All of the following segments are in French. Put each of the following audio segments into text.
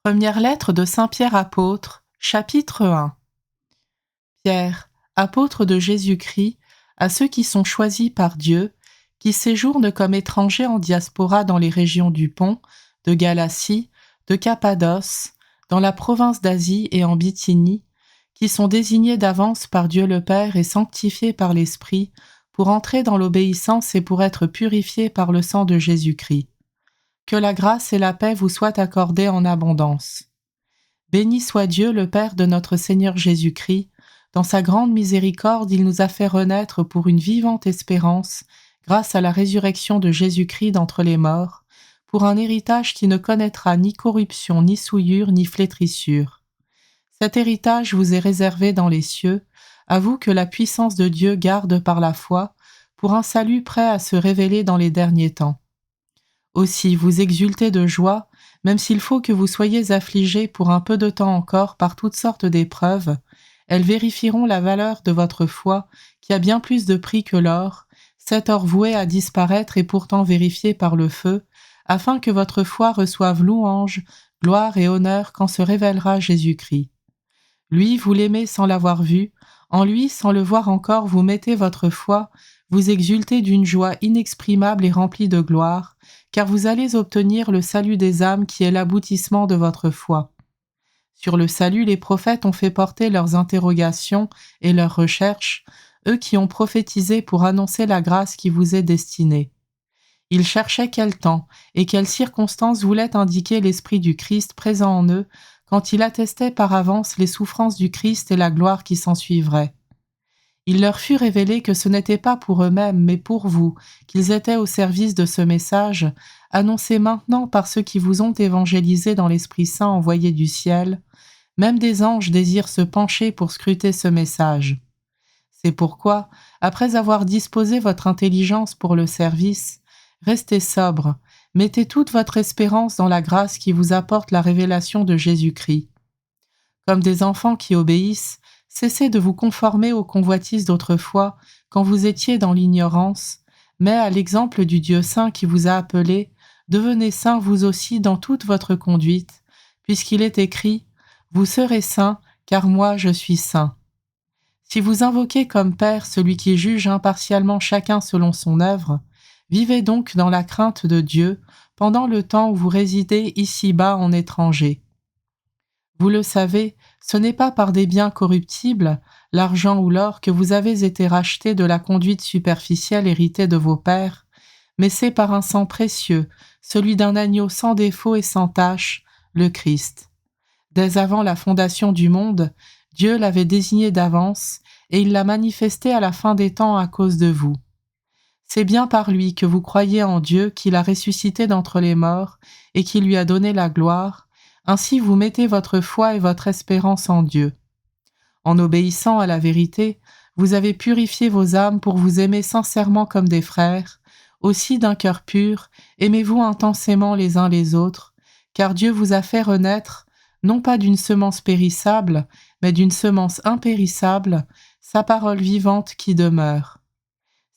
Première lettre de saint Pierre apôtre, chapitre 1. Pierre, apôtre de Jésus-Christ, à ceux qui sont choisis par Dieu, qui séjournent comme étrangers en diaspora dans les régions du Pont, de Galatie, de Cappadoce, dans la province d'Asie et en Bithynie, qui sont désignés d'avance par Dieu le Père et sanctifiés par l'Esprit, pour entrer dans l'obéissance et pour être purifiés par le sang de Jésus-Christ. Que la grâce et la paix vous soient accordées en abondance. Béni soit Dieu, le Père de notre Seigneur Jésus-Christ. Dans sa grande miséricorde, il nous a fait renaître pour une vivante espérance, grâce à la résurrection de Jésus-Christ d'entre les morts, pour un héritage qui ne connaîtra ni corruption, ni souillure, ni flétrissure. Cet héritage vous est réservé dans les cieux, à vous que la puissance de Dieu garde par la foi, pour un salut prêt à se révéler dans les derniers temps. Aussi, vous exultez de joie, même s'il faut que vous soyez affligés pour un peu de temps encore par toutes sortes d'épreuves, elles vérifieront la valeur de votre foi, qui a bien plus de prix que l'or, cet or voué à disparaître et pourtant vérifié par le feu, afin que votre foi reçoive louange, gloire et honneur quand se révélera Jésus-Christ. Lui, vous l'aimez sans l'avoir vu, en lui, sans le voir encore, vous mettez votre foi, vous exultez d'une joie inexprimable et remplie de gloire, car vous allez obtenir le salut des âmes qui est l'aboutissement de votre foi. Sur le salut, les prophètes ont fait porter leurs interrogations et leurs recherches, eux qui ont prophétisé pour annoncer la grâce qui vous est destinée. Ils cherchaient quel temps et quelles circonstances voulaient indiquer l'Esprit du Christ présent en eux quand il attestait par avance les souffrances du Christ et la gloire qui s'ensuivrait. Il leur fut révélé que ce n'était pas pour eux-mêmes, mais pour vous, qu'ils étaient au service de ce message, annoncé maintenant par ceux qui vous ont évangélisé dans l'Esprit Saint envoyé du ciel. Même des anges désirent se pencher pour scruter ce message. C'est pourquoi, après avoir disposé votre intelligence pour le service, restez sobre, mettez toute votre espérance dans la grâce qui vous apporte la révélation de Jésus-Christ. Comme des enfants qui obéissent, cessez de vous conformer aux convoitises d'autrefois, quand vous étiez dans l'ignorance, mais à l'exemple du Dieu saint qui vous a appelé, devenez saints vous aussi dans toute votre conduite, puisqu'il est écrit « Vous serez saints, car moi je suis saint ». Si vous invoquez comme Père celui qui juge impartialement chacun selon son œuvre, vivez donc dans la crainte de Dieu pendant le temps où vous résidez ici-bas en étranger. Vous le savez, ce n'est pas par des biens corruptibles, l'argent ou l'or, que vous avez été rachetés de la conduite superficielle héritée de vos pères, mais c'est par un sang précieux, celui d'un agneau sans défaut et sans tache, le Christ. Dès avant la fondation du monde, Dieu l'avait désigné d'avance, et il l'a manifesté à la fin des temps à cause de vous. C'est bien par lui que vous croyez en Dieu qui l'a ressuscité d'entre les morts et qui lui a donné la gloire. Ainsi vous mettez votre foi et votre espérance en Dieu. En obéissant à la vérité, vous avez purifié vos âmes pour vous aimer sincèrement comme des frères. Aussi d'un cœur pur, aimez-vous intensément les uns les autres, car Dieu vous a fait renaître, non pas d'une semence périssable, mais d'une semence impérissable, sa parole vivante qui demeure.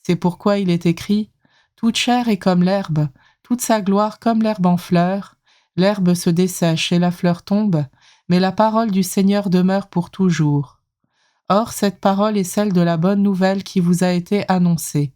C'est pourquoi il est écrit « Toute chair est comme l'herbe, toute sa gloire comme l'herbe en fleur. L'herbe se dessèche et la fleur tombe, mais la parole du Seigneur demeure pour toujours. » Or, cette parole est celle de la bonne nouvelle qui vous a été annoncée.